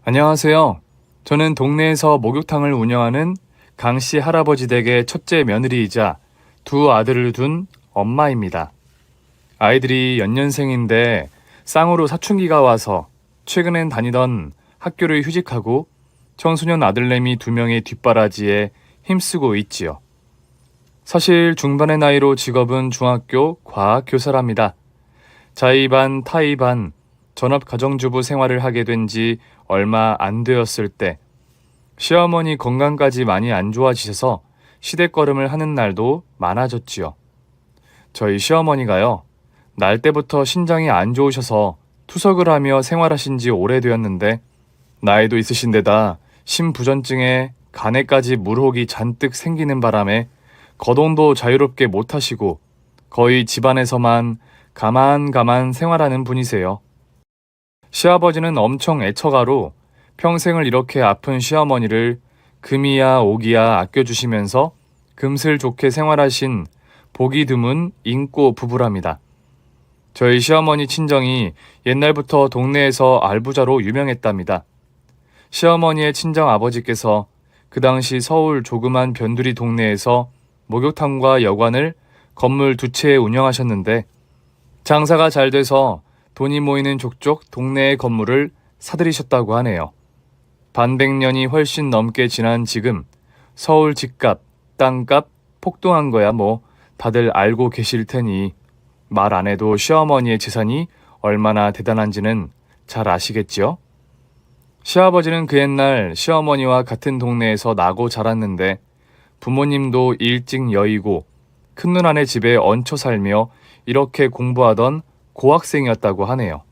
안녕하세요. 저는 동네에서 목욕탕을 운영하는 강씨 할아버지 댁의 첫째 며느리이자 두 아들을 둔 엄마입니다. 아이들이 연년생인데 쌍으로 사춘기가 와서 최근엔 다니던 학교를 휴직하고 청소년 아들내미 두 명의 뒷바라지에 힘쓰고 있지요. 사실 중반의 나이로 직업은 중학교 과학교사랍니다. 자의반, 타의반, 전업 가정주부 생활을 하게 된 지 얼마 안 되었을 때 시어머니 건강까지 많이 안 좋아지셔서 시댁걸음을 하는 날도 많아졌지요. 저희 시어머니가요, 날 때부터 신장이 안 좋으셔서 투석을 하며 생활하신 지 오래되었는데 나이도 있으신 데다 심부전증에 간에까지 물혹이 잔뜩 생기는 바람에 거동도 자유롭게 못하시고 거의 집안에서만 가만 생활하는 분이세요. 시아버지는 엄청 애처가로 평생을 이렇게 아픈 시어머니를 금이야 오기야 아껴주시면서 금슬 좋게 생활하신 보기 드문 인꼬 부부랍니다. 저희 시어머니 친정이 옛날부터 동네에서 알부자로 유명했답니다. 시어머니의 친정 아버지께서 그 당시 서울 조그만 변두리 동네에서 목욕탕과 여관을 건물 두 채에 운영하셨는데 장사가 잘 돼서 돈이 모이는 족족 동네의 건물을 사들이셨다고 하네요. 반백년이 훨씬 넘게 지난 지금 서울 집값, 땅값 폭등한 거야 뭐 다들 알고 계실 테니 말 안 해도 시어머니의 재산이 얼마나 대단한지는 잘 아시겠지요? 시아버지는 그 옛날 시어머니와 같은 동네에서 나고 자랐는데 부모님도 일찍 여의고 큰 누나네 집에 얹혀 살며 이렇게 공부하던 고학생이었다고 하네요.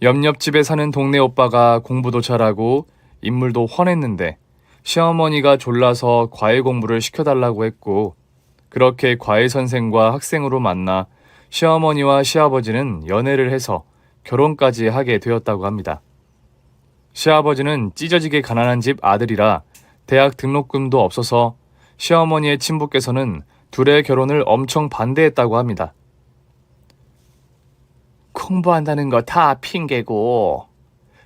옆집에 사는 동네 오빠가 공부도 잘하고 인물도 훤했는데 시어머니가 졸라서 과외 공부를 시켜달라고 했고 그렇게 과외 선생과 학생으로 만나 시어머니와 시아버지는 연애를 해서 결혼까지 하게 되었다고 합니다. 시아버지는 찢어지게 가난한 집 아들이라 대학 등록금도 없어서 시어머니의 친부께서는 둘의 결혼을 엄청 반대했다고 합니다. 공부한다는 거 다 핑계고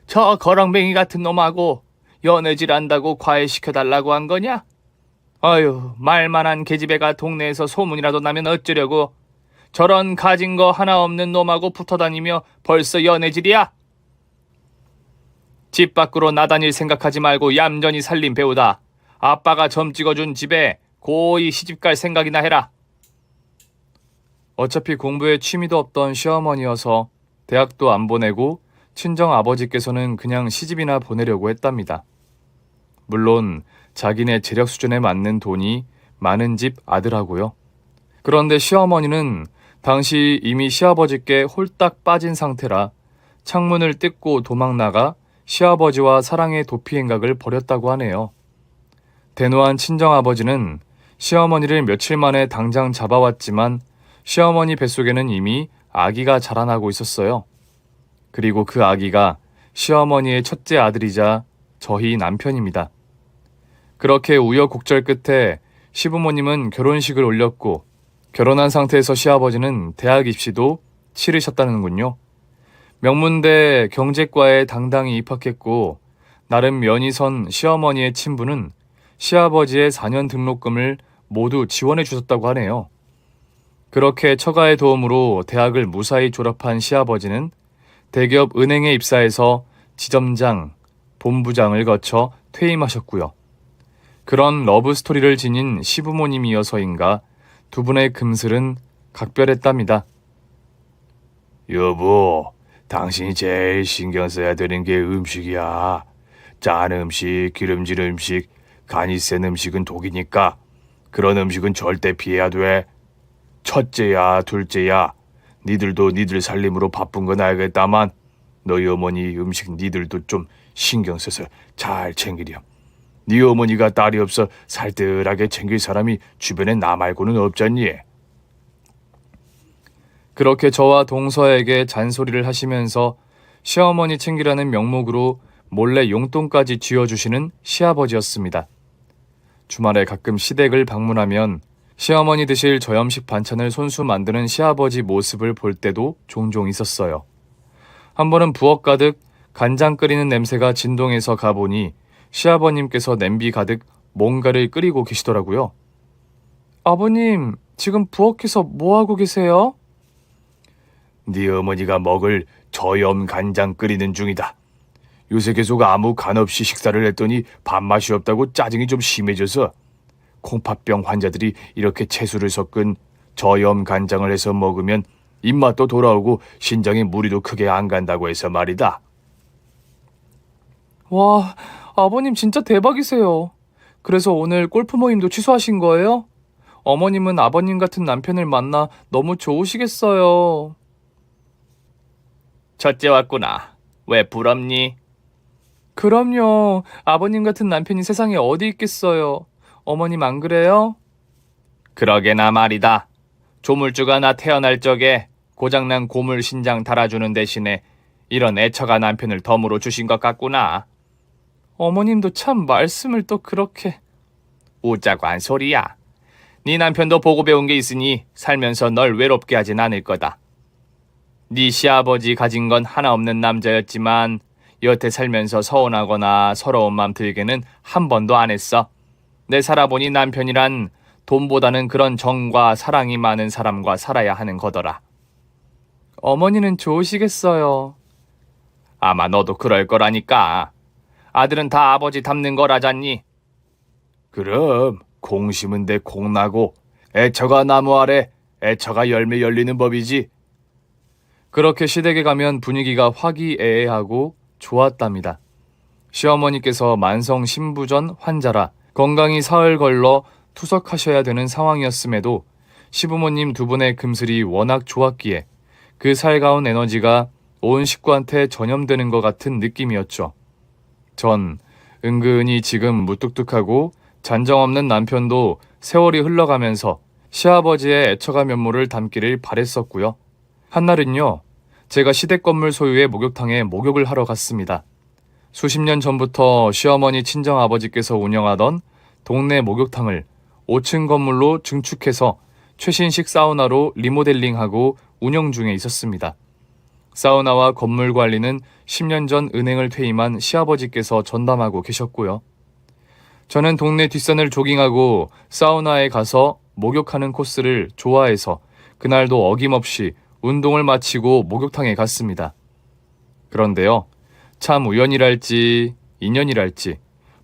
저 거렁뱅이 같은 놈하고 연애질 한다고 과외시켜달라고 한 거냐? 어휴, 말만한 계집애가 동네에서 소문이라도 나면 어쩌려고. 저런 가진 거 하나 없는 놈하고 붙어다니며 벌써 연애질이야? 집 밖으로 나다닐 생각하지 말고 얌전히 살림 배우다. 아빠가 점 찍어준 집에 고이 시집갈 생각이나 해라. 어차피 공부에 취미도 없던 시어머니여서 대학도 안 보내고 친정 아버지께서는 그냥 시집이나 보내려고 했답니다. 물론 자기네 재력 수준에 맞는 돈이 많은 집 아들하고요. 그런데 시어머니는 당시 이미 시아버지께 홀딱 빠진 상태라 창문을 뜯고 도망나가 시아버지와 사랑의 도피행각을 벌였다고 하네요. 대노한 친정아버지는 시어머니를 며칠 만에 당장 잡아왔지만 시어머니 뱃속에는 이미 아기가 자라나고 있었어요. 그리고 그 아기가 시어머니의 첫째 아들이자 저희 남편입니다. 그렇게 우여곡절 끝에 시부모님은 결혼식을 올렸고 결혼한 상태에서 시아버지는 대학 입시도 치르셨다는군요. 명문대 경제과에 당당히 입학했고 나름 면이 선 시어머니의 친부는 시아버지의 4년 등록금을 모두 지원해 주셨다고 하네요. 그렇게 처가의 도움으로 대학을 무사히 졸업한 시아버지는 대기업 은행에 입사해서 지점장, 본부장을 거쳐 퇴임하셨고요. 그런 러브스토리를 지닌 시부모님이어서인가 두 분의 금슬은 각별했답니다. 여보, 당신이 제일 신경 써야 되는 게 음식이야. 짠 음식, 기름진 음식, 간이 센 음식은 독이니까 그런 음식은 절대 피해야 돼. 첫째야, 둘째야, 니들도 니들 살림으로 바쁜 건 알겠다만 너희 어머니 음식 니들도 좀 신경 써서 잘 챙기렴. 네 어머니가 딸이 없어 살뜰하게 챙길 사람이 주변에 나 말고는 없잖니. 그렇게 저와 동서에게 잔소리를 하시면서 시어머니 챙기라는 명목으로 몰래 용돈까지 쥐어주시는 시아버지였습니다. 주말에 가끔 시댁을 방문하면 시어머니 드실 저염식 반찬을 손수 만드는 시아버지 모습을 볼 때도 종종 있었어요. 한 번은 부엌 가득 간장 끓이는 냄새가 진동해서 가보니 시아버님께서 냄비 가득 뭔가를 끓이고 계시더라고요. 아버님, 지금 부엌에서 뭐하고 계세요? 네 어머니가 먹을 저염 간장 끓이는 중이다. 요새 계속 아무 간 없이 식사를 했더니 밥맛이 없다고 짜증이 좀 심해져서 콩팥병 환자들이 이렇게 채소를 섞은 저염 간장을 해서 먹으면 입맛도 돌아오고 신장에 무리도 크게 안 간다고 해서 말이다. 와, 아버님 진짜 대박이세요. 그래서 오늘 골프 모임도 취소하신 거예요? 어머님은 아버님 같은 남편을 만나 너무 좋으시겠어요. 첫째 왔구나. 왜 부럽니? 그럼요. 아버님 같은 남편이 세상에 어디 있겠어요. 어머님 안 그래요? 그러게나 말이다. 조물주가 나 태어날 적에 고장난 고물 신장 달아주는 대신에 이런 애처가 남편을 덤으로 주신 것 같구나. 어머님도 참 말씀을 또 그렇게. 웃자고 한 소리야. 네 남편도 보고 배운 게 있으니 살면서 널 외롭게 하진 않을 거다. 네 시아버지 가진 건 하나 없는 남자였지만 여태 살면서 서운하거나 서러운 맘 들게는 한 번도 안 했어. 내 살아보니 남편이란 돈보다는 그런 정과 사랑이 많은 사람과 살아야 하는 거더라. 어머니는 좋으시겠어요. 아마 너도 그럴 거라니까. 아들은 다 아버지 닮는 거라잖니. 그럼 콩 심은 데 콩 나고 애처가 나무 아래 애처가 열매 열리는 법이지. 그렇게 시댁에 가면 분위기가 화기애애하고 좋았답니다. 시어머니께서 만성 신부전 환자라 건강이 사흘 걸러 투석하셔야 되는 상황이었음에도 시부모님 두 분의 금슬이 워낙 좋았기에 그 살가운 에너지가 온 식구한테 전염되는 것 같은 느낌이었죠. 전 은근히 지금 무뚝뚝하고 잔정 없는 남편도 세월이 흘러가면서 시아버지의 애처가 면모를 담기를 바랬었고요. 한날은요, 제가 시댁 건물 소유의 목욕탕에 목욕을 하러 갔습니다. 수십 년 전부터 시어머니 친정아버지께서 운영하던 동네 목욕탕을 5층 건물로 증축해서 최신식 사우나로 리모델링하고 운영 중에 있었습니다. 사우나와 건물 관리는 10년 전 은행을 퇴임한 시아버지께서 전담하고 계셨고요. 저는 동네 뒷산을 조깅하고 사우나에 가서 목욕하는 코스를 좋아해서 그날도 어김없이 운동을 마치고 목욕탕에 갔습니다. 그런데요, 참 우연이랄지 인연이랄지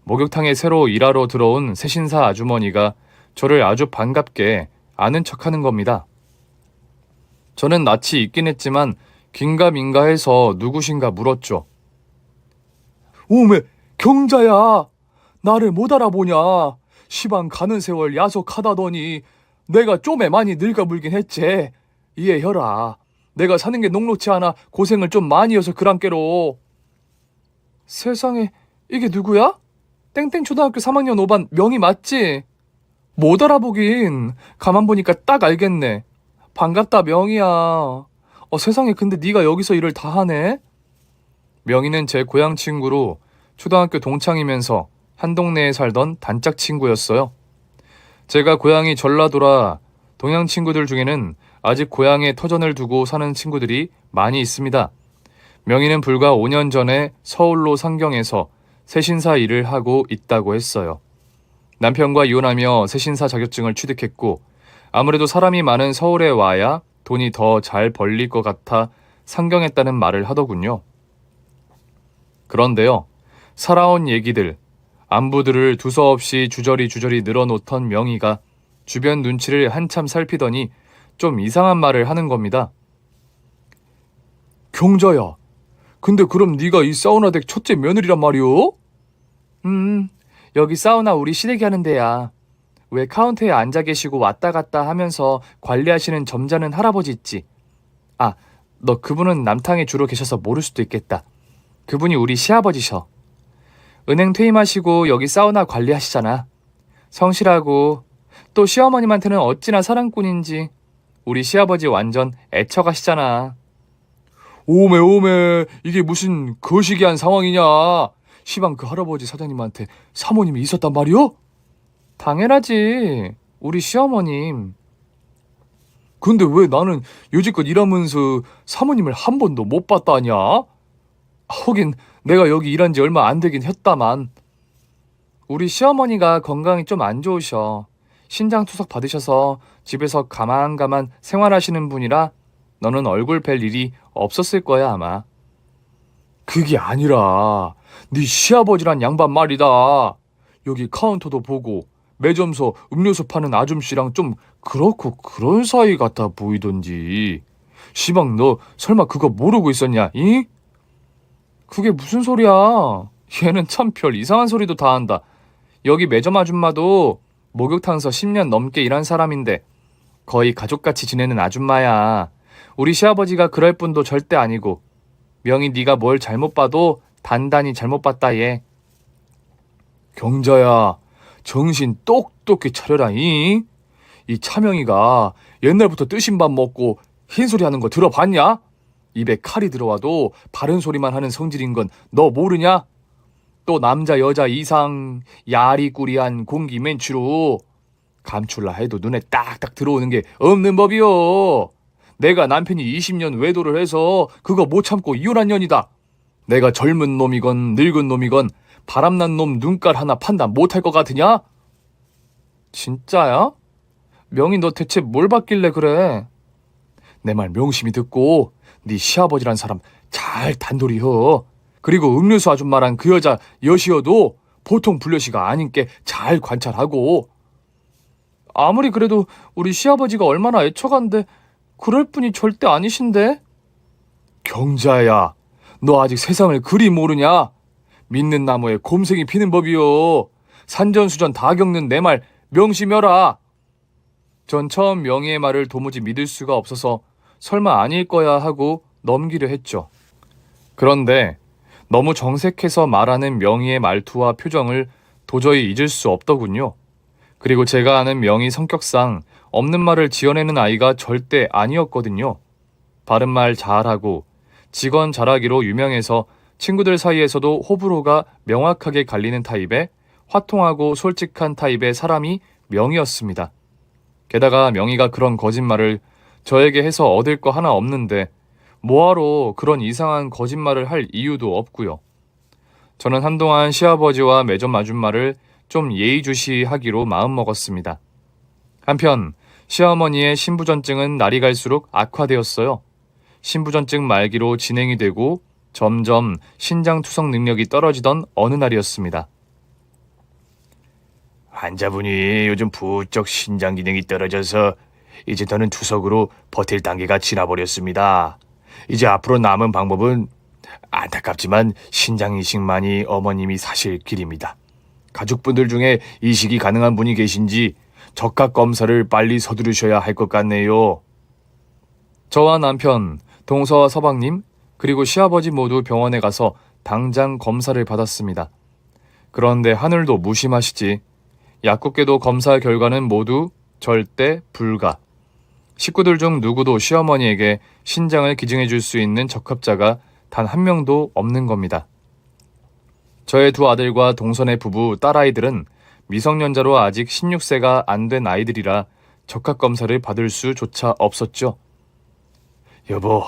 목욕탕에 새로 일하러 들어온 새신사 아주머니가 저를 아주 반갑게 아는 척하는 겁니다. 저는 낯이 있긴 했지만 긴가민가해서 누구신가 물었죠. 오메, 경자야. 나를 못 알아보냐. 시방 가는 세월 야속하다더니 내가 좀에 많이 늙어물긴 했지. 이해해라. 내가 사는 게 녹록치 않아 고생을 좀 많이 해서 그랑께로. 세상에, 이게 누구야? 땡땡 초등학교 3학년 5반 명희 맞지? 못 알아보긴. 가만 보니까 딱 알겠네. 반갑다 명희야. 세상에, 근데 네가 여기서 일을 다 하네? 명희는 제 고향 친구로 초등학교 동창이면서 한 동네에 살던 단짝 친구였어요. 제가 고향이 전라도라 동양 친구들 중에는 아직 고향에 터전을 두고 사는 친구들이 많이 있습니다. 명희는 불과 5년 전에 서울로 상경해서 새신사 일을 하고 있다고 했어요. 남편과 이혼하며 새신사 자격증을 취득했고 아무래도 사람이 많은 서울에 와야 돈이 더 잘 벌릴 것 같아 상경했다는 말을 하더군요. 그런데요, 살아온 얘기들, 안부들을 두서없이 주저리 늘어놓던 명희가 주변 눈치를 한참 살피더니 좀 이상한 말을 하는 겁니다. 경자야, 근데 그럼 네가 이 사우나댁 첫째 며느리란 말이오? 여기 사우나 우리 시댁이 하는 데야. 왜 카운터에 앉아 계시고 왔다 갔다 하면서 관리하시는 점잖은 할아버지 있지? 아, 너 그분은 남탕에 주로 계셔서 모를 수도 있겠다. 그분이 우리 시아버지셔. 은행 퇴임하시고 여기 사우나 관리하시잖아. 성실하고 또 시어머님한테는 어찌나 사랑꾼인지 우리 시아버지 완전 애처가시잖아. 오메 이게 무슨 거시기한 상황이냐. 시방 그 할아버지 사장님한테 사모님이 있었단 말이오? 당연하지. 우리 시어머님. 근데 왜 나는 여지껏 일하면서 사모님을 한 번도 못 봤다냐? 하긴 내가 여기 일한 지 얼마 안 되긴 했다만. 우리 시어머니가 건강이 좀 안 좋으셔. 신장 투석 받으셔서 집에서 가만가만 생활하시는 분이라 너는 얼굴 뵐 일이 없었을 거야 아마. 그게 아니라 네 시아버지란 양반 말이다. 여기 카운터도 보고 매점서 음료수 파는 아줌씨랑 좀 그렇고 그런 사이 같아 보이던지. 시방 너 설마 그거 모르고 있었냐? 이? 그게 무슨 소리야? 얘는 참 별 이상한 소리도 다 한다. 여기 매점 아줌마도 목욕탕에서 10년 넘게 일한 사람인데 거의 가족같이 지내는 아줌마야. 우리 시아버지가 그럴 뿐도 절대 아니고. 명희 네가 뭘 잘못 봐도 단단히 잘못 봤다 얘. 경자야, 정신 똑똑히 차려라. 이 차명이가 옛날부터 뜨신 밥 먹고 흰소리 하는 거 들어봤냐? 입에 칼이 들어와도 바른 소리만 하는 성질인 건 너 모르냐? 또 남자 여자 이상 야리꾸리한 공기 멘추로 감출라 해도 눈에 딱딱 들어오는 게 없는 법이요. 내가 남편이 20년 외도를 해서 그거 못 참고 이혼한 년이다. 내가 젊은 놈이건 늙은 놈이건 바람난 놈 눈깔 하나 판단 못할 것 같으냐? 진짜야? 명희 너 대체 뭘 봤길래 그래? 내 말 명심히 듣고 네 시아버지란 사람 잘 단돌이여. 그리고 음료수 아줌마랑 그 여자 여시여도 보통 불려시가 아닌께 잘 관찰하고. 아무리 그래도 우리 시아버지가 얼마나 애처간데 그럴 분이 절대 아니신데? 경자야, 너 아직 세상을 그리 모르냐? 믿는 나무에 곰생이 피는 법이요. 산전수전 다 겪는 내 말 명심해라. 전 처음 명희의 말을 도무지 믿을 수가 없어서 설마 아닐 거야 하고 넘기려 했죠. 그런데 너무 정색해서 말하는 명희의 말투와 표정을 도저히 잊을 수 없더군요. 그리고 제가 아는 명희 성격상 없는 말을 지어내는 아이가 절대 아니었거든요. 바른말 잘하고 직원 잘하기로 유명해서 친구들 사이에서도 호불호가 명확하게 갈리는 타입의 화통하고 솔직한 타입의 사람이 명희였습니다. 게다가 명희가 그런 거짓말을 저에게 해서 얻을 거 하나 없는데 뭐하러 그런 이상한 거짓말을 할 이유도 없고요. 저는 한동안 시아버지와 매점 아줌마를 좀 예의주시하기로 마음먹었습니다. 한편 시어머니의 신부전증은 날이 갈수록 악화되었어요. 신부전증 말기로 진행이 되고 점점 신장 투석 능력이 떨어지던 어느 날이었습니다. 환자분이 요즘 부쩍 신장 기능이 떨어져서 이제 더는 투석으로 버틸 단계가 지나버렸습니다. 이제 앞으로 남은 방법은 안타깝지만 신장 이식만이 어머님이 사실 길입니다. 가족분들 중에 이식이 가능한 분이 계신지 적합 검사를 빨리 서두르셔야 할 것 같네요. 저와 남편, 동서와 서방님, 그리고 시아버지 모두 병원에 가서 당장 검사를 받았습니다. 그런데 하늘도 무심하시지. 약국계도 검사 결과는 모두 절대 불가. 식구들 중 누구도 시어머니에게 신장을 기증해 줄 수 있는 적합자가 단 한 명도 없는 겁니다. 저의 두 아들과 동선의 부부 딸아이들은 미성년자로 아직 16세가 안 된 아이들이라 적합 검사를 받을 수조차 없었죠. 여보,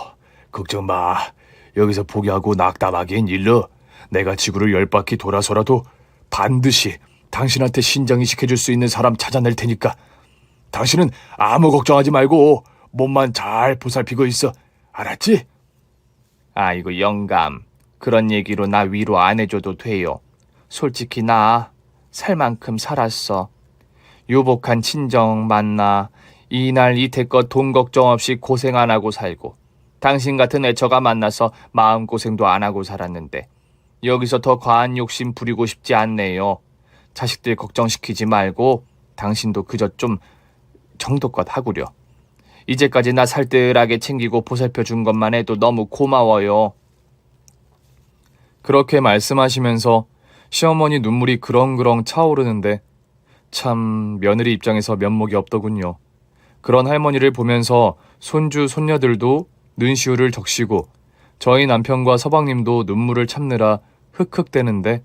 걱정 마. 여기서 포기하고 낙담하기엔 일러. 내가 지구를 10바퀴 돌아서라도 반드시 당신한테 신장 이식해줄 수 있는 사람 찾아낼 테니까. 당신은 아무 걱정하지 말고 몸만 잘 보살피고 있어. 알았지? 아이고 영감, 그런 얘기로 나 위로 안 해줘도 돼요. 솔직히 나 살 만큼 살았어. 유복한 친정 만나 이날 이태껏 돈 걱정 없이 고생 안 하고 살고 당신 같은 애처가 만나서 마음고생도 안 하고 살았는데 여기서 더 과한 욕심 부리고 싶지 않네요. 자식들 걱정시키지 말고 당신도 그저 좀 정도껏 하구려. 이제까지 나 살뜰하게 챙기고 보살펴 준 것만 해도 너무 고마워요. 그렇게 말씀하시면서 시어머니 눈물이 그렁그렁 차오르는데 참 며느리 입장에서 면목이 없더군요. 그런 할머니를 보면서 손주 손녀들도 눈시울을 적시고 저희 남편과 서방님도 눈물을 참느라 흑흑대는데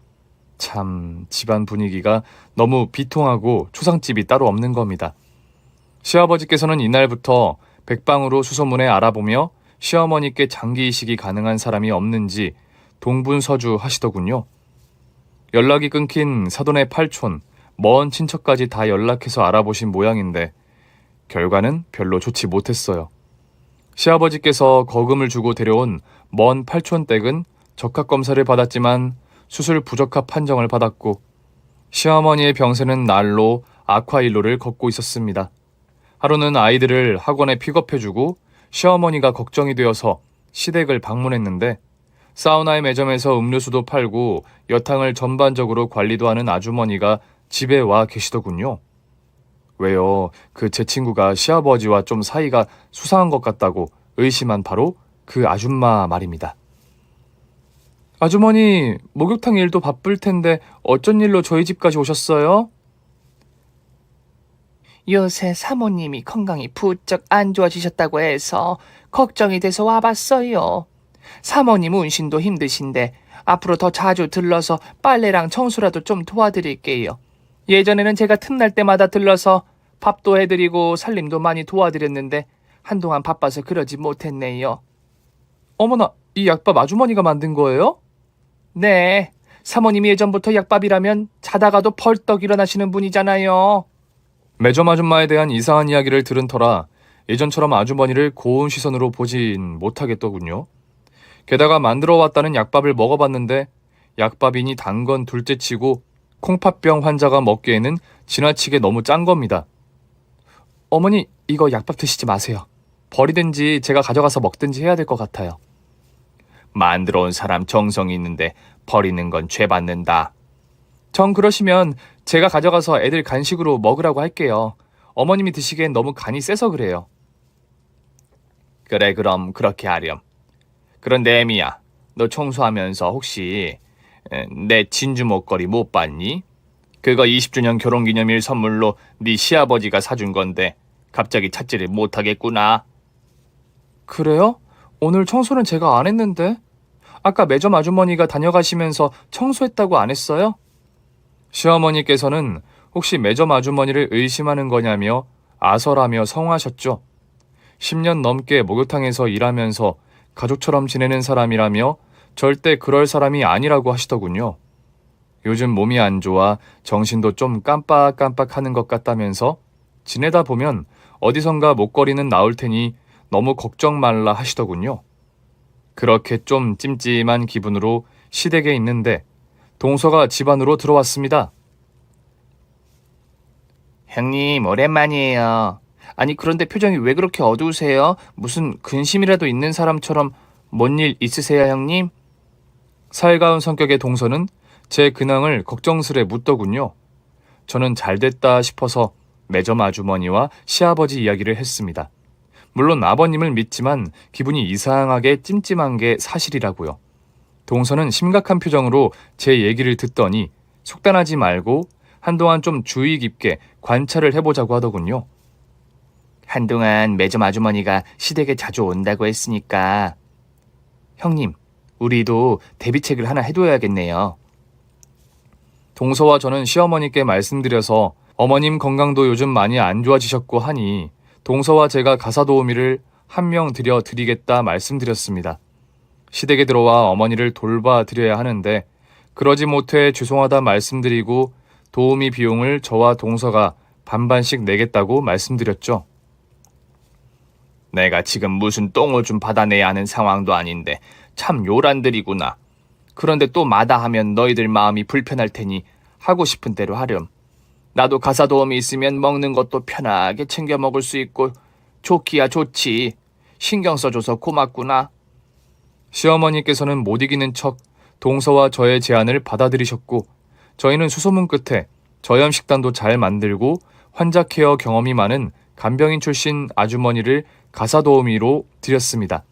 참 집안 분위기가 너무 비통하고 초상집이 따로 없는 겁니다. 시아버지께서는 이날부터 백방으로 수소문에 알아보며 시어머니께 장기 이식이 가능한 사람이 없는지 동분서주 하시더군요. 연락이 끊긴 사돈의 팔촌, 먼 친척까지 다 연락해서 알아보신 모양인데 결과는 별로 좋지 못했어요. 시아버지께서 거금을 주고 데려온 먼 팔촌 댁은 적합검사를 받았지만 수술 부적합 판정을 받았고 시어머니의 병세는 날로 악화일로를 걷고 있었습니다. 하루는 아이들을 학원에 픽업해주고 시어머니가 걱정이 되어서 시댁을 방문했는데 사우나의 매점에서 음료수도 팔고 여탕을 전반적으로 관리도 하는 아주머니가 집에 와 계시더군요. 왜요? 제 친구가 시아버지와 좀 사이가 수상한 것 같다고 의심한 바로 그 아줌마 말입니다. 아주머니, 목욕탕 일도 바쁠 텐데 어쩐 일로 저희 집까지 오셨어요? 요새 사모님이 건강이 부쩍 안 좋아지셨다고 해서 걱정이 돼서 와봤어요. 사모님 운신도 힘드신데 앞으로 더 자주 들러서 빨래랑 청소라도 좀 도와드릴게요. 예전에는 제가 틈날 때마다 들러서 밥도 해드리고 살림도 많이 도와드렸는데 한동안 바빠서 그러지 못했네요. 어머나, 이 약밥 아주머니가 만든 거예요? 네, 사모님이 예전부터 약밥이라면 자다가도 벌떡 일어나시는 분이잖아요. 매점 아줌마에 대한 이상한 이야기를 들은 터라 예전처럼 아주머니를 고운 시선으로 보진 못하겠더군요. 게다가 만들어 왔다는 약밥을 먹어봤는데 약밥이니 단 건 둘째치고 콩팥병 환자가 먹기에는 지나치게 너무 짠 겁니다. 어머니, 이거 약밥 드시지 마세요. 버리든지 제가 가져가서 먹든지 해야 될 것 같아요. 만들어 온 사람 정성이 있는데 버리는 건 죄 받는다. 정 그러시면 제가 가져가서 애들 간식으로 먹으라고 할게요. 어머님이 드시기엔 너무 간이 세서 그래요. 그래, 그럼 그렇게 하렴. 그런데 애미야, 너 청소하면서 혹시 내 진주 목걸이 못 봤니? 그거 20주년 결혼기념일 선물로 네 시아버지가 사준 건데 갑자기 찾지를 못하겠구나. 그래요? 오늘 청소는 제가 안 했는데. 아까 매점 아주머니가 다녀가시면서 청소했다고 안 했어요? 시어머니께서는 혹시 매점 아주머니를 의심하는 거냐며 아설하며 성화하셨죠. 10년 넘게 목욕탕에서 일하면서 가족처럼 지내는 사람이라며 절대 그럴 사람이 아니라고 하시더군요. 요즘 몸이 안 좋아 정신도 좀 깜빡깜빡하는 것 같다면서 지내다 보면 어디선가 목걸이는 나올 테니 너무 걱정 말라 하시더군요. 그렇게 좀 찜찜한 기분으로 시댁에 있는데 동서가 집 안으로 들어왔습니다. 형님, 오랜만이에요. 아니, 그런데 표정이 왜 그렇게 어두우세요? 무슨 근심이라도 있는 사람처럼 뭔 일 있으세요, 형님? 살가운 성격의 동서는 제 근황을 걱정스레 묻더군요. 저는 잘됐다 싶어서 매점 아주머니와 시아버지 이야기를 했습니다. 물론 아버님을 믿지만 기분이 이상하게 찜찜한 게 사실이라고요. 동서는 심각한 표정으로 제 얘기를 듣더니 속단하지 말고 한동안 좀 주의 깊게 관찰을 해보자고 하더군요. 한동안 매점 아주머니가 시댁에 자주 온다고 했으니까 형님, 우리도 대비책을 하나 해둬야겠네요. 동서와 저는 시어머니께 말씀드려서 어머님 건강도 요즘 많이 안 좋아지셨고 하니 동서와 제가 가사도우미를 한 명 드리겠다 말씀드렸습니다. 시댁에 들어와 어머니를 돌봐드려야 하는데 그러지 못해 죄송하다 말씀드리고 도우미 비용을 저와 동서가 반반씩 내겠다고 말씀드렸죠. 내가 지금 무슨 똥을 좀 받아내야 하는 상황도 아닌데 참 요란들이구나. 그런데 또 마다하면 너희들 마음이 불편할 테니 하고 싶은 대로 하렴. 나도 가사도우미 있으면 먹는 것도 편하게 챙겨 먹을 수 있고 좋기야 좋지. 신경 써줘서 고맙구나. 시어머니께서는 못 이기는 척 동서와 저의 제안을 받아들이셨고 저희는 수소문 끝에 저염식단도 잘 만들고 환자 케어 경험이 많은 간병인 출신 아주머니를 가사도우미로 드렸습니다.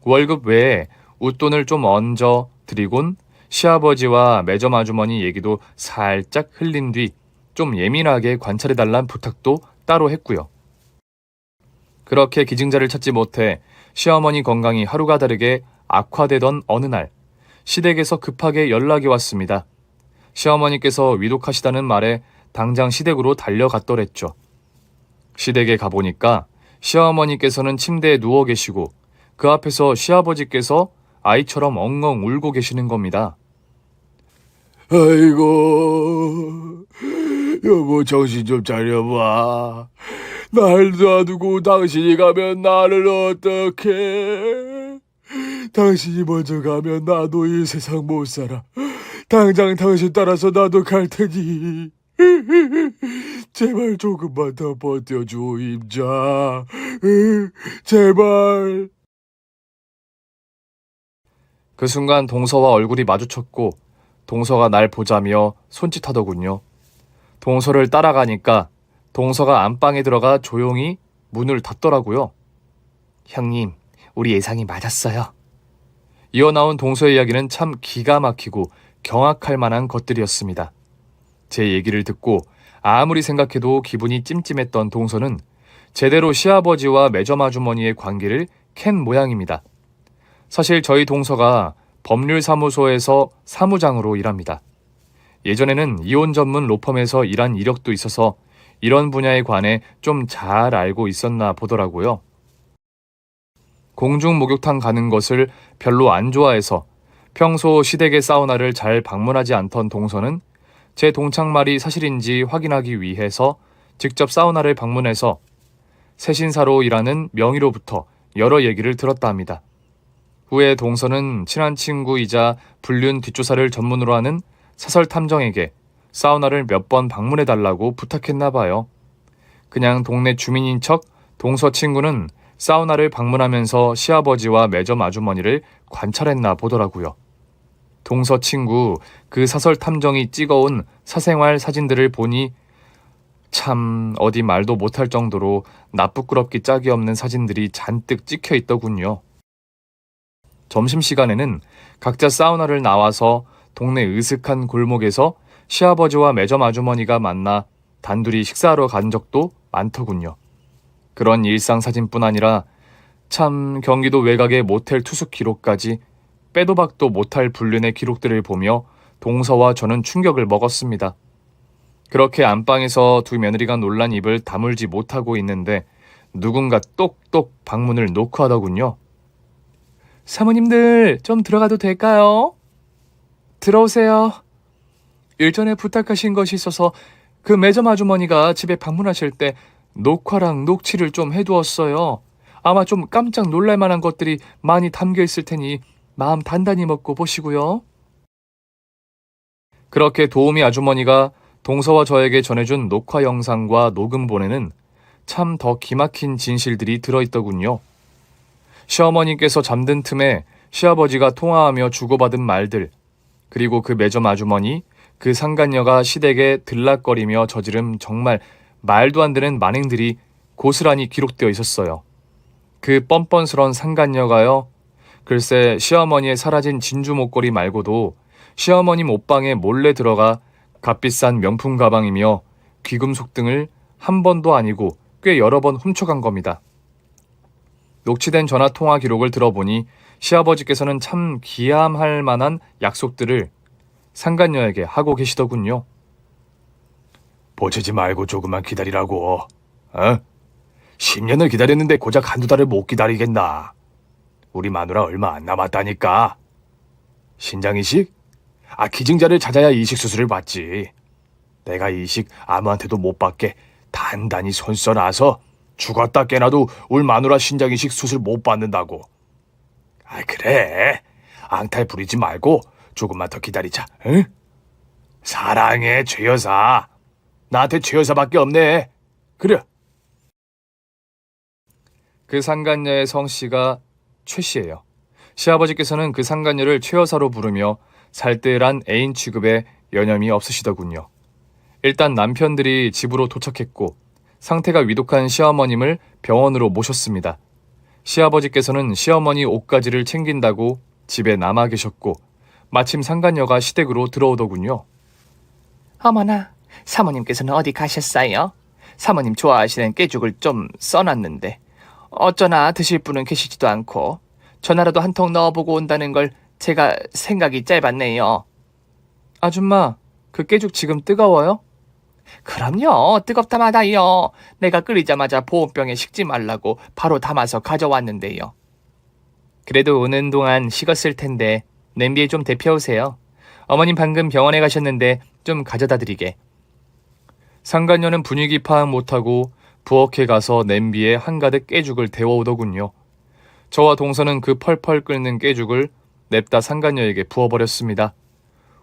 월급 외에 웃돈을 좀 얹어 드리곤 시아버지와 매점 아주머니 얘기도 살짝 흘린 뒤 좀 예민하게 관찰해달란 부탁도 따로 했고요. 그렇게 기증자를 찾지 못해 시어머니 건강이 하루가 다르게 악화되던 어느 날 시댁에서 급하게 연락이 왔습니다. 시어머니께서 위독하시다는 말에 당장 시댁으로 달려갔더랬죠. 시댁에 가보니까 시어머니께서는 침대에 누워 계시고 그 앞에서 시아버지께서 아이처럼 엉엉 울고 계시는 겁니다. 아이고, 여보 정신 좀 차려봐. 날 놔두고 당신이 가면 나를 어떡해? 당신이 먼저 가면 나도 이 세상 못 살아. 당장 당신 따라서 나도 갈 테니. 제발 조금만 더 버텨줘, 임자. 제발. 그 순간 동서와 얼굴이 마주쳤고 동서가 날 보자며 손짓하더군요. 동서를 따라가니까 동서가 안방에 들어가 조용히 문을 닫더라고요. 형님, 우리 예상이 맞았어요. 이어나온 동서의 이야기는 참 기가 막히고 경악할 만한 것들이었습니다. 제 얘기를 듣고 아무리 생각해도 기분이 찜찜했던 동서는 제대로 시아버지와 매점 아주머니의 관계를 캔 모양입니다. 사실 저희 동서가 법률사무소에서 사무장으로 일합니다. 예전에는 이혼 전문 로펌에서 일한 이력도 있어서 이런 분야에 관해 좀 잘 알고 있었나 보더라고요. 공중 목욕탕 가는 것을 별로 안 좋아해서 평소 시댁의 사우나를 잘 방문하지 않던 동서는 제 동창말이 사실인지 확인하기 위해서 직접 사우나를 방문해서 세신사로 일하는 명의로부터 여러 얘기를 들었다 합니다. 후에 동서는 친한 친구이자 불륜 뒷조사를 전문으로 하는 사설 탐정에게 사우나를 몇 번 방문해달라고 부탁했나 봐요. 그냥 동네 주민인 척 동서 친구는 사우나를 방문하면서 시아버지와 매점 아주머니를 관찰했나 보더라고요. 동서 친구 그 사설 탐정이 찍어온 사생활 사진들을 보니 참 어디 말도 못할 정도로 나쁘끄럽기 짝이 없는 사진들이 잔뜩 찍혀 있더군요. 점심시간에는 각자 사우나를 나와서 동네 으슥한 골목에서 시아버지와 매점 아주머니가 만나 단둘이 식사하러 간 적도 많더군요. 그런 일상 사진뿐 아니라 참 경기도 외곽의 모텔 투숙 기록까지 빼도 박도 못할 불륜의 기록들을 보며 동서와 저는 충격을 먹었습니다. 그렇게 안방에서 두 며느리가 놀란 입을 다물지 못하고 있는데 누군가 똑똑 방문을 노크하더군요. 사모님들 좀 들어가도 될까요? 들어오세요. 일전에 부탁하신 것이 있어서 그 매점 아주머니가 집에 방문하실 때 녹화랑 녹취를 좀 해두었어요. 아마 좀 깜짝 놀랄 만한 것들이 많이 담겨 있을 테니 마음 단단히 먹고 보시고요. 그렇게 도우미 아주머니가 동서와 저에게 전해준 녹화 영상과 녹음본에는 참 더 기막힌 진실들이 들어있더군요. 시어머니께서 잠든 틈에 시아버지가 통화하며 주고받은 말들, 그리고 그 매점 아주머니, 그 상간녀가 시댁에 들락거리며 저지른 정말 말도 안 되는 만행들이 고스란히 기록되어 있었어요. 그 뻔뻔스런 상간녀가요. 글쎄 시어머니의 사라진 진주 목걸이 말고도 시어머님 옷방에 몰래 들어가 값비싼 명품 가방이며 귀금속 등을 한 번도 아니고 꽤 여러 번 훔쳐간 겁니다. 녹취된 전화 통화 기록을 들어보니 시아버지께서는 참 기함할 만한 약속들을 상간녀에게 하고 계시더군요. 보채지 말고 조금만 기다리라고. 10년을 기다렸는데 고작 한두 달을 못 기다리겠나. 우리 마누라 얼마 안 남았다니까. 신장이식? 기증자를 찾아야 이식 수술을 받지. 내가 이식 아무한테도 못 받게 단단히 손 써놔서 죽었다 깨나도 우리 마누라 신장이식 수술 못 받는다고. 그래. 앙탈 부리지 말고 조금만 더 기다리자. 응? 사랑해 최 여사. 나한테 최 여사밖에 없네. 그래. 그 상간녀의 성씨가 최 씨예요. 시아버지께서는 그 상간녀를 최 여사로 부르며 살뜰한 애인 취급에 여념이 없으시더군요. 일단 남편들이 집으로 도착했고 상태가 위독한 시어머님을 병원으로 모셨습니다. 시아버지께서는 시어머니 옷가지를 챙긴다고 집에 남아 계셨고 마침 상간녀가 시댁으로 들어오더군요. 어머나, 사모님께서는 어디 가셨어요? 사모님 좋아하시는 깨죽을 좀 써놨는데 어쩌나 드실 분은 계시지도 않고 전화라도 한 통 넣어보고 온다는 걸 제가 생각이 짧았네요. 아줌마, 그 깨죽 지금 뜨거워요? 그럼요, 뜨겁다 마다요. 내가 끓이자마자 보온병에 식지 말라고 바로 담아서 가져왔는데요. 그래도 오는 동안 식었을 텐데 냄비에 좀 데펴오세요. 어머님 방금 병원에 가셨는데 좀 가져다 드리게. 상간녀는 분위기 파악 못하고 부엌에 가서 냄비에 한가득 깨죽을 데워오더군요. 저와 동서는 그 펄펄 끓는 깨죽을 냅다 상간녀에게 부어버렸습니다.